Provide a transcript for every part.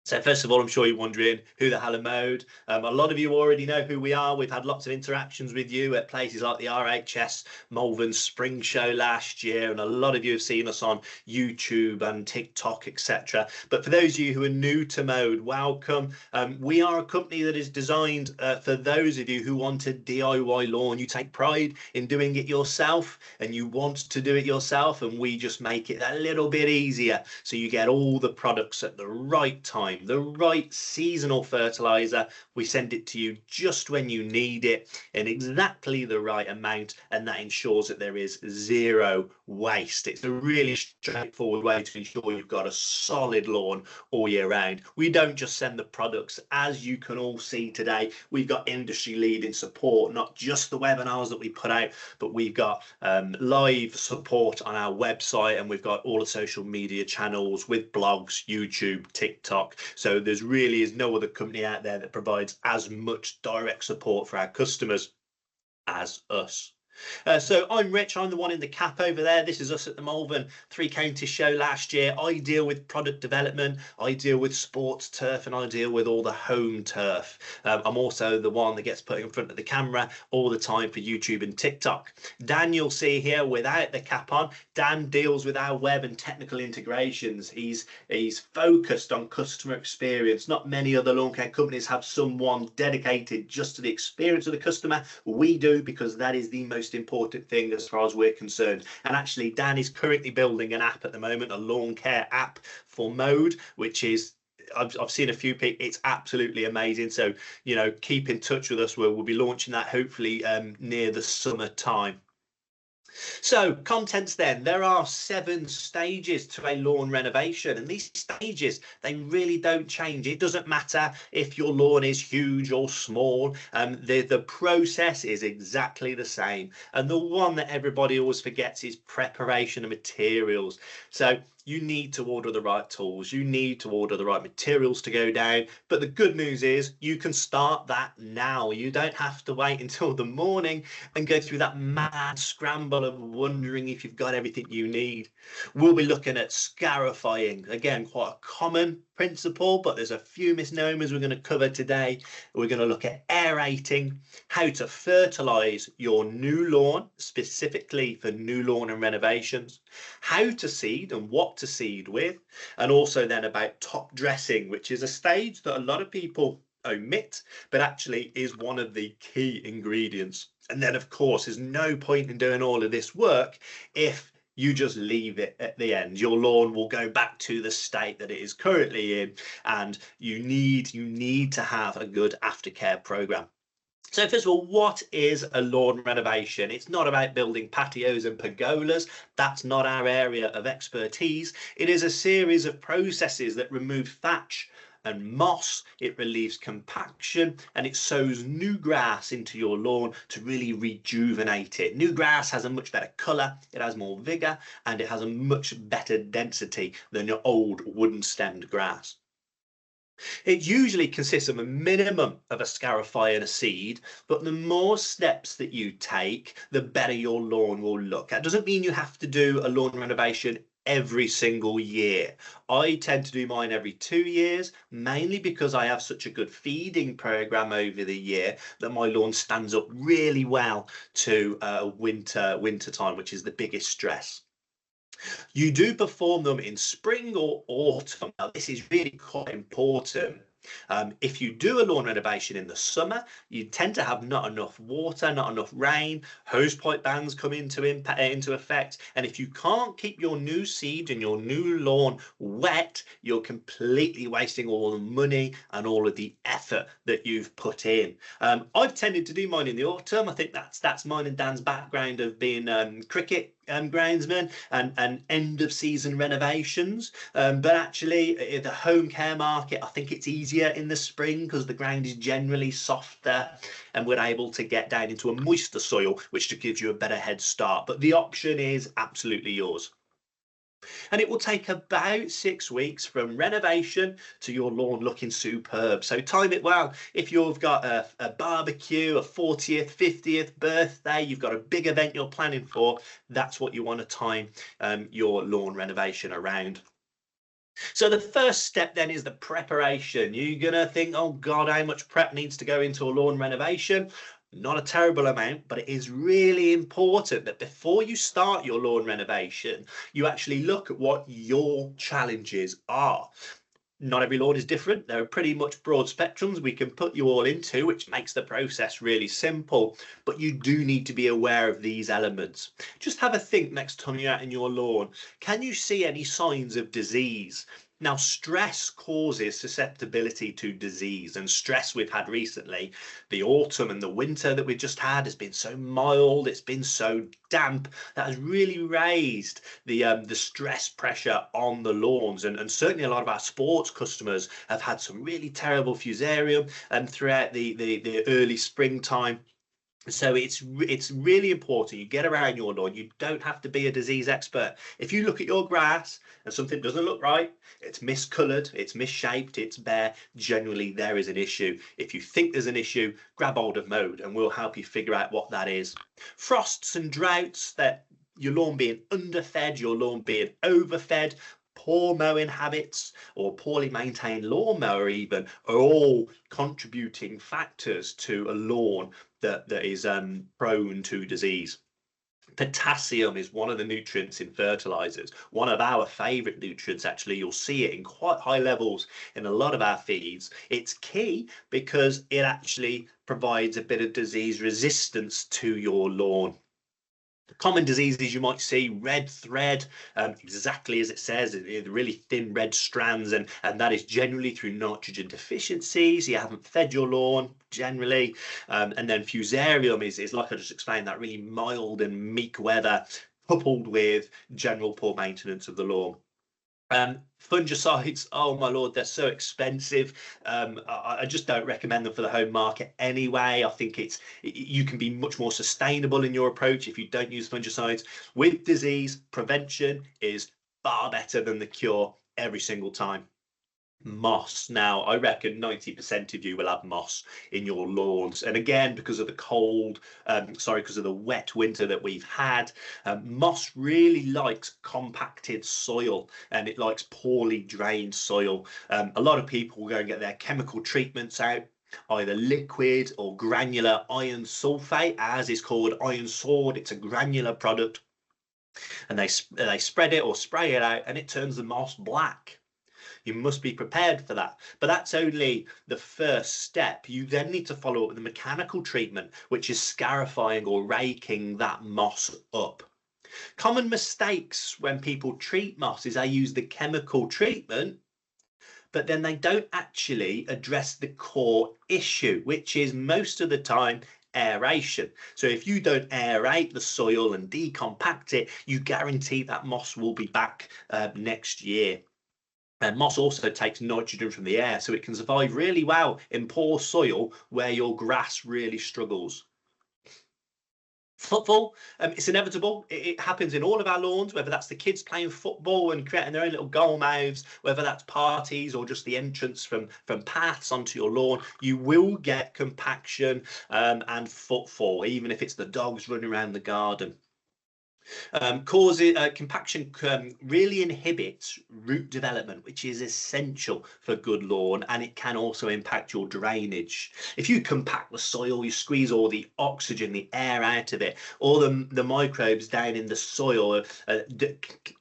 So first of all, I'm sure you're wondering who the hell are Mowd. A lot of you already know who we are. We've had lots of interactions with you at places like the RHS Malvern Spring Show last year, and a lot of you have seen us on YouTube and TikTok, etc. But for those of you who are new to Mowd, welcome. We are a company that is designed for those of you who want a DIY lawn. You take pride in doing it yourself, and you want to do it yourself, and we just make it a little bit easier so you get all the products at the right time. The right seasonal fertilizer. We send it to you just when you need it in exactly the right amount, and that ensures that there is zero waste. It's a really straightforward way to ensure you've got a solid lawn all year round. We don't just send the products. As you can all see today, we've got industry leading support, not just the webinars that we put out, but we've got live support on our website, and we've got all the social media channels with blogs, YouTube, TikTok. So there's really is no other company out there that provides as much direct support for our customers as us. So I'm Rich, I'm the one in the cap over there. This is us at the Malvern Three Counties show last year. I deal with product development, I deal with sports turf, and I deal with all the home turf. I'm also the one that gets put in front of the camera all the time for YouTube and TikTok. Dan, you'll see here without the cap on, Dan deals with our web and technical integrations. He's focused on customer experience. Not many other lawn care companies have someone dedicated just to the experience of the customer. We do, because that is the most important thing as far as we're concerned. And actually, Dan is currently building an app at the moment, a lawn care app for Mowd, which is I've seen a few people. It's absolutely amazing. So, you know, keep in touch with us. We'll be launching that hopefully near the summer time. So contents then, there are 7 stages to a lawn renovation, and these stages, they really don't change. It doesn't matter if your lawn is huge or small, the process is exactly the same. And the one that everybody always forgets is preparation of materials. So you need to order the right tools, you need to order the right materials to go down. But the good news is you can start that now. You don't have to wait until the morning and go through that mad scramble of wondering if you've got everything you need. We'll be looking at scarifying, again, quite a common principle, but there's a few misnomers we're going to cover today. We're going to look at aerating, how to fertilize your new lawn, specifically for new lawn and renovations, how to seed and what to seed with, and also then about top dressing, which is a stage that a lot of people omit, but actually is one of the key ingredients. And then, of course, there's no point in doing all of this work if you just leave it at the end. Your lawn will go back to the state that it is currently in, and you need to have a good aftercare program. So first of all, what is a lawn renovation? It's not about building patios and pergolas. That's not our area of expertise. It is a series of processes that remove thatch and moss, it relieves compaction, and it sows new grass into your lawn to really rejuvenate it. New grass has a much better colour, it has more vigour, and it has a much better density than your old wooden stemmed grass. It usually consists of a minimum of a scarify and a seed, but the more steps that you take, the better your lawn will look. That doesn't mean you have to do a lawn renovation every single year. I tend to do mine every 2 years, mainly because I have such a good feeding program over the year that my lawn stands up really well to winter time, which is the biggest stress. You do perform them in spring or autumn. Now, this is really quite important. If you do a lawn renovation in the summer, you tend to have not enough water, not enough rain, hosepipe bans come into effect, and if you can't keep your new seed and your new lawn wet, you're completely wasting all the money and all of the effort that you've put in. I've tended to do mine in the autumn. I think that's mine and Dan's background of being cricket groundsman and end of season renovations, but actually the home care market, I think it's easier in the spring because the ground is generally softer and we're able to get down into a moister soil, which just gives you a better head start. But the option is absolutely yours. And it will take about 6 weeks from renovation to your lawn looking superb. So time it well. If you've got a barbecue, a 40th, 50th birthday, you've got a big event you're planning for, that's what you want to time your lawn renovation around. So the first step then is the preparation. You're gonna think, oh God, how much prep needs to go into a lawn renovation? Not a terrible amount, but it is really important that before you start your lawn renovation, you actually look at what your challenges are. Not every lawn is different. There are pretty much broad spectrums we can put you all into, which makes the process really simple. But you do need to be aware of these elements. Just have a think next time you're out in your lawn. Can you see any signs of disease? Now, stress causes susceptibility to disease, and stress we've had recently, the autumn and the winter that we've just had, has been so mild, it's been so damp, that has really raised the stress pressure on the lawns. And certainly a lot of our sports customers have had some really terrible fusarium throughout the early springtime. So it's really important you get around your lawn. You don't have to be a disease expert. If you look at your grass and something doesn't look right, it's miscoloured, it's misshaped, it's bare, generally there is an issue. If you think there's an issue, grab hold of Mowd and we'll help you figure out what that is. Frosts and droughts, that your lawn being underfed, your lawn being overfed, poor mowing habits, or poorly maintained lawnmower even, are all contributing factors to a lawn that is prone to disease. Potassium is one of the nutrients in fertilizers, one of our favorite nutrients. Actually, you'll see it in quite high levels in a lot of our feeds. It's key because it actually provides a bit of disease resistance to your lawn. Common diseases you might see: red thread, exactly as it says, the really thin red strands, and that is generally through nitrogen deficiencies. You haven't fed your lawn generally. And then fusarium is like I just explained, that really mild and meek weather coupled with general poor maintenance of the lawn. Fungicides, oh my lord, they're so expensive. I just don't recommend them for the home market anyway. I think you can be much more sustainable in your approach if you don't use fungicides. With disease, prevention is far better than the cure every single time. Moss. Now, I reckon 90% of you will have moss in your lawns. And again, because of the cold, because of the wet winter that we've had, moss really likes compacted soil, and it likes poorly drained soil. A lot of people will go and get their chemical treatments out, either liquid or granular iron sulfate, as is called Iron Sword. It's a granular product, and they spread it or spray it out, and it turns the moss black. You must be prepared for that. But that's only the first step. You then need to follow up with the mechanical treatment, which is scarifying or raking that moss up. Common mistakes when people treat moss is they use the chemical treatment, but then they don't actually address the core issue, which is most of the time aeration. So if you don't aerate the soil and decompact it, you guarantee that moss will be back next year. And moss also takes nitrogen from the air, so it can survive really well in poor soil where your grass really struggles. Football, it's inevitable. It happens in all of our lawns, whether that's the kids playing football and creating their own little goal mouths, whether that's parties or just the entrance from paths onto your lawn. You will get compaction and footfall, even if it's the dogs running around the garden. Compaction really inhibits root development, which is essential for good lawn, and it can also impact your drainage. If you compact the soil, you squeeze all the oxygen, the air out of it, all the microbes down in the soil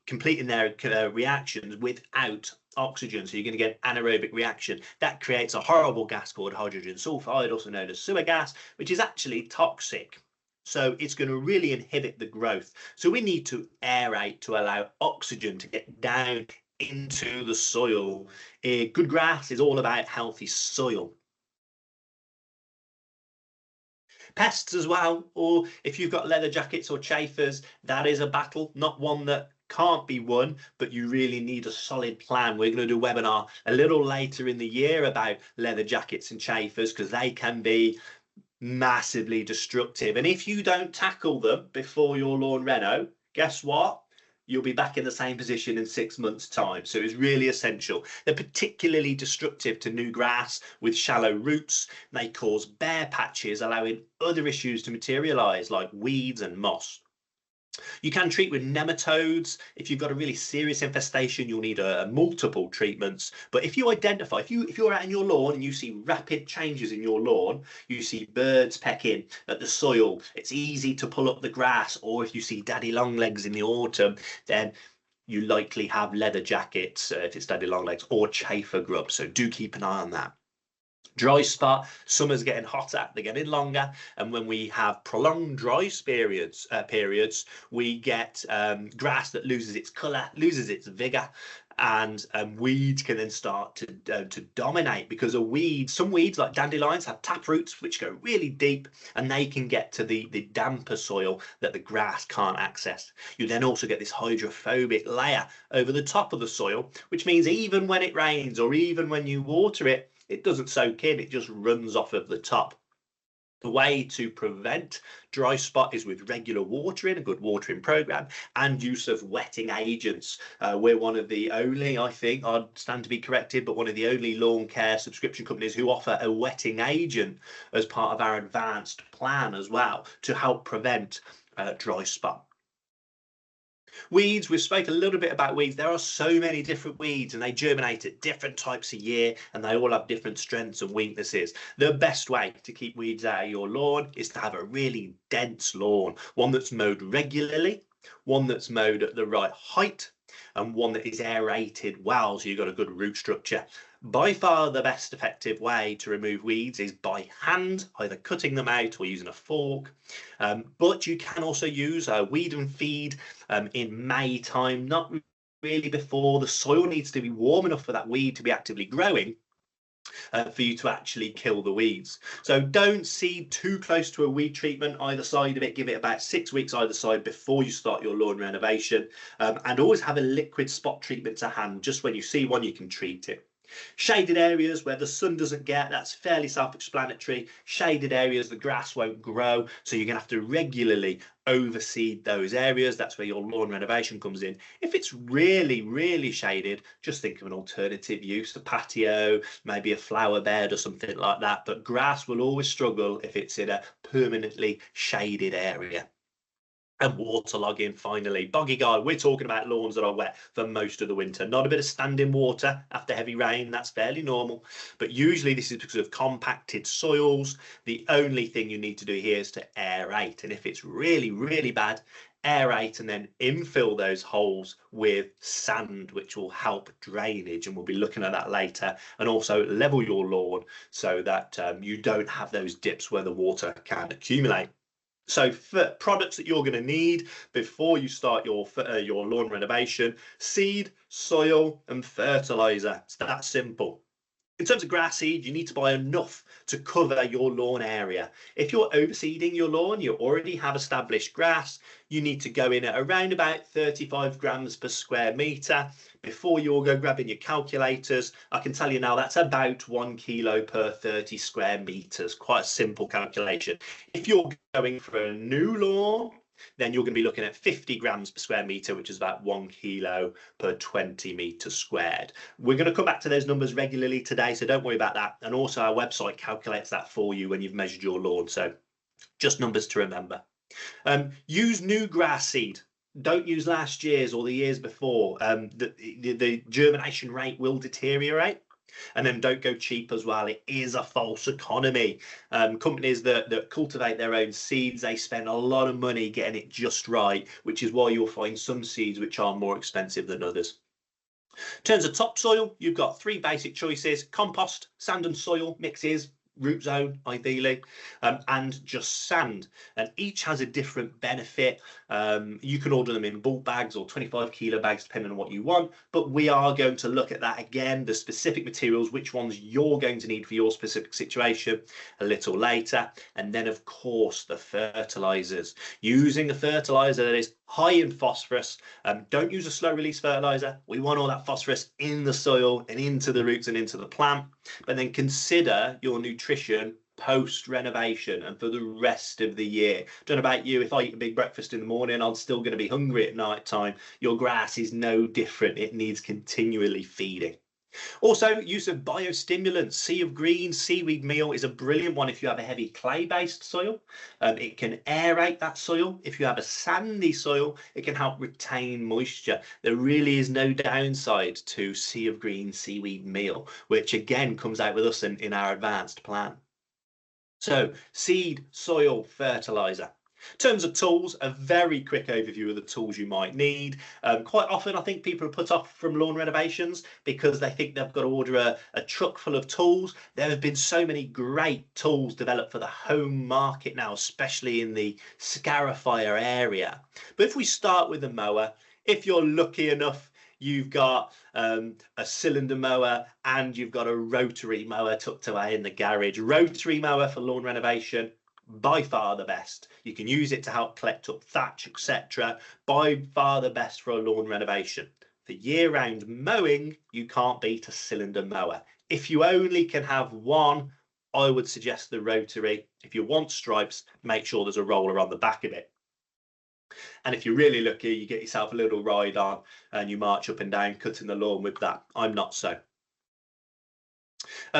completing their reactions without oxygen, so you're going to get anaerobic reaction. That creates a horrible gas called hydrogen sulfide, also known as sewer gas, which is actually toxic. So it's going to really inhibit the growth. So we need to aerate to allow oxygen to get down into the soil. Good grass is all about healthy soil. Pests as well, or if you've got leather jackets or chafers, that is a battle, not one that can't be won, but you really need a solid plan. We're going to do a webinar a little later in the year about leather jackets and chafers, because they can be massively destructive. And if you don't tackle them before your lawn reno, guess what? You'll be back in the same position in 6 months' time. So it's really essential. They're particularly destructive to new grass with shallow roots. They cause bare patches, allowing other issues to materialize like weeds and moss. You can treat with nematodes. If you've got a really serious infestation, you'll need multiple treatments. But if you identify, if you're out in your lawn and you see rapid changes in your lawn, you see birds pecking at the soil, it's easy to pull up the grass, or if you see daddy longlegs in the autumn, then you likely have leather jackets if it's daddy longlegs, or chafer grub. So do keep an eye on that. Dry spot, summer's getting hotter, they're getting longer, and when we have prolonged dry periods, we get grass that loses its colour, loses its vigour, and weeds can then start to dominate, because some weeds like dandelions have tap roots which go really deep, and they can get to the damper soil that the grass can't access. You then also get this hydrophobic layer over the top of the soil, which means even when it rains or even when you water it, it doesn't soak in, it just runs off of the top. The way to prevent dry spot is with regular watering, a good watering program, and use of wetting agents. We're one of the only, I think, I'd stand to be corrected, but one of the only lawn care subscription companies who offer a wetting agent as part of our advanced plan as well to help prevent dry spot. Weeds, we've spoken a little bit about weeds. There are so many different weeds and they germinate at different types a year, and they all have different strengths and weaknesses. The best way to keep weeds out of your lawn is to have a really dense lawn, one that's mowed regularly, one that's mowed at the right height, and one that is aerated well, so you've got a good root structure. By far the best effective way to remove weeds is by hand, either cutting them out or using a fork. But you can also use a weed and feed in May time, not really before. The soil needs to be warm enough for that weed to be actively growing, for you to actually kill the weeds. So don't seed too close to a weed treatment either side of it. Give it about 6 weeks either side before you start your lawn renovation, and always have a liquid spot treatment to hand. Just when you see one, you can treat it. Shaded areas where the sun doesn't get, that's fairly self-explanatory. Shaded areas, the grass won't grow, so you're going to have to regularly overseed those areas. That's where your lawn renovation comes in. If it's really, really shaded, just think of an alternative use, a patio, maybe a flower bed or something like that. But grass will always struggle if it's in a permanently shaded area. And waterlogging, finally. Boggy guy, we're talking about lawns that are wet for most of the winter. Not a bit of standing water after heavy rain, that's fairly normal. But usually this is because of compacted soils. The only thing you need to do here is to aerate. And if it's really, really bad, aerate and then infill those holes with sand, which will help drainage. And we'll be looking at that later. And also level your lawn so that you don't have those dips where the water can accumulate. So for products that you're going to need before you start your lawn renovation: seed, soil, and fertilizer. It's that simple. In terms of grass seed, you need to buy enough to cover your lawn area. If you're overseeding your lawn, you already have established grass, you need to go in at around about 35 grams per square metre. Before you all go grabbing your calculators, I can tell you now that's about 1 kilo per 30 square metres. Quite a simple calculation. If you're going for a new lawn, then you're going to be looking at 50 grams per square metre, which is about 1 kilo per 20 metres squared. We're going to come back to those numbers regularly today, so don't worry about that. And also our website calculates that for you when you've measured your lawn. So just numbers to remember. Use new grass seed. Don't use last year's or the years before. The germination rate will deteriorate. And then don't go cheap as well. It is a false economy. Companies that cultivate their own seeds, they spend a lot of money getting it just right, which is why you'll find some seeds which are more expensive than others. In terms of topsoil, you've got 3 basic choices: compost, sand and soil mixes, root zone ideally, and just sand, and each has a different benefit. You can order them in bulk bags or 25 kilo bags depending on what you want, but we are going to look at that again, the specific materials, which ones you're going to need for your specific situation, a little later. And then of course the fertilizers. Using a fertilizer that is high in phosphorus. Don't use a slow release fertilizer. We want all that phosphorus in the soil and into the roots and into the plant. But then consider your nutrition post renovation and for the rest of the year. Don't know about you, if I eat a big breakfast in the morning, I'm still going to be hungry at night time. Your grass is no different. It needs continually feeding. Also, use of biostimulants. Sea of Green, seaweed meal is a brilliant one if you have a heavy clay-based soil. It can aerate that soil. If you have a sandy soil, it can help retain moisture. There really is no downside to Sea of Green seaweed meal, which again comes out with us in our advanced plan. So, seed, soil, fertilizer. In terms of tools, a very quick overview of the tools you might need. Quite often, I think people are put off from lawn renovations because they think they've got to order a truck full of tools. There have been so many great tools developed for the home market now, especially in the scarifier area. But if we start with the mower, if you're lucky enough, you've got a cylinder mower and you've got a rotary mower tucked away in the garage. Rotary mower for lawn renovation, by far the best. You can use it to help collect up thatch, etc. By far the best for a lawn renovation. For year-round mowing, you can't beat a cylinder mower. If you only can have one, I would suggest the rotary. If you want stripes, make sure there's a roller on the back of it. And if you're really lucky, you get yourself a little ride on and you march up and down cutting the lawn with that. I'm not so.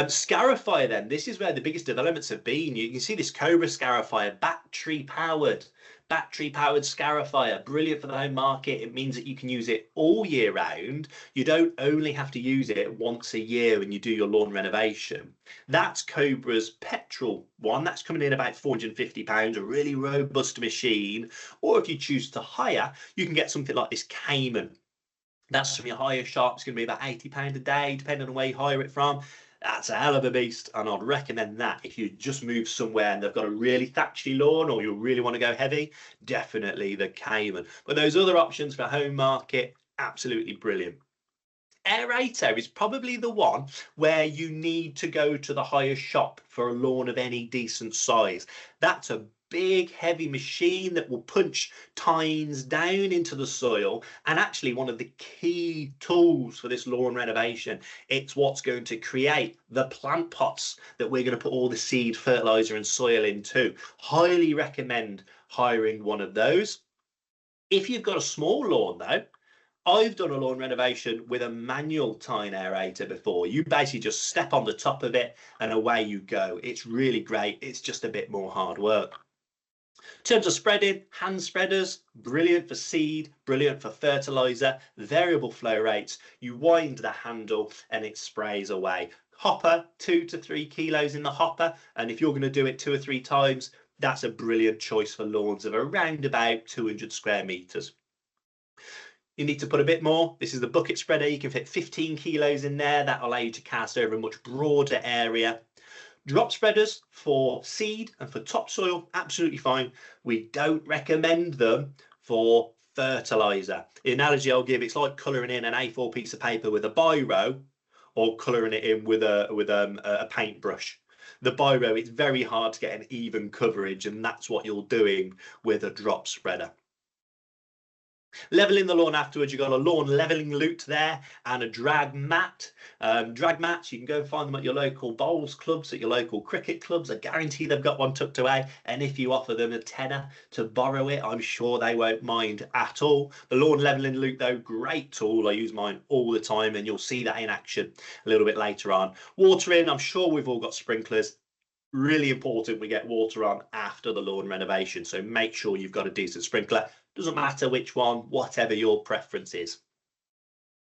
Scarify then, this is where the biggest developments have been. You can see this Cobra Scarifier, battery powered Scarifier, brilliant for the home market. It means that you can use it all year round. You don't only have to use it once a year when you do your lawn renovation. That's Cobra's petrol one. That's coming in about £450, a really robust machine. Or if you choose to hire, you can get something like this Cayman. That's from your hire shop. It's going to be about £80 a day, depending on where you hire it from. That's a hell of a beast, and I'd recommend that if you just move somewhere and they've got a really thatchy lawn or you really want to go heavy, definitely the Cayman. But those other options for home market, absolutely brilliant. Aerator is probably the one where you need to go to the hire shop for a lawn of any decent size. That's a big heavy machine that will punch tines down into the soil, and actually one of the key tools for this lawn renovation. It's what's going to create the plant pots that we're going to put all the seed, fertilizer and soil into. Highly recommend hiring one of those. If you've got a small lawn though, I've done a lawn renovation with a manual tine aerator before. You basically just step on the top of it and away you go. It's really great. It's just a bit more hard work. In terms of spreading, hand spreaders, brilliant for seed, brilliant for fertilizer, variable flow rates. You wind the handle and it sprays away. Hopper, 2 to 3 kilos in the hopper. And if you're going to do it 2 or 3 times, that's a brilliant choice for lawns of around about 200 square meters. You need to put a bit more. This is the bucket spreader. You can fit 15 kilos in there. That will allow you to cast over a much broader area. Drop spreaders for seed and for topsoil, absolutely fine. We don't recommend them for fertilizer. The analogy I'll give, it's like colouring in an A4 piece of paper with a biro or colouring it in with a paintbrush. The biro, it's very hard to get an even coverage, and that's what you're doing with a drop spreader. Leveling the lawn afterwards, you've got a lawn leveling lute there and a drag mat. Drag mats, you can go and find them at your local bowls clubs, at your local cricket clubs. I guarantee they've got one tucked away. And if you offer them a tenner to borrow it, I'm sure they won't mind at all. The lawn leveling lute though, great tool. I use mine all the time and you'll see that in action a little bit later on. Watering, I'm sure we've all got sprinklers. Really important we get water on after the lawn renovation. So make sure you've got a decent sprinkler. Doesn't matter which one, whatever your preference is.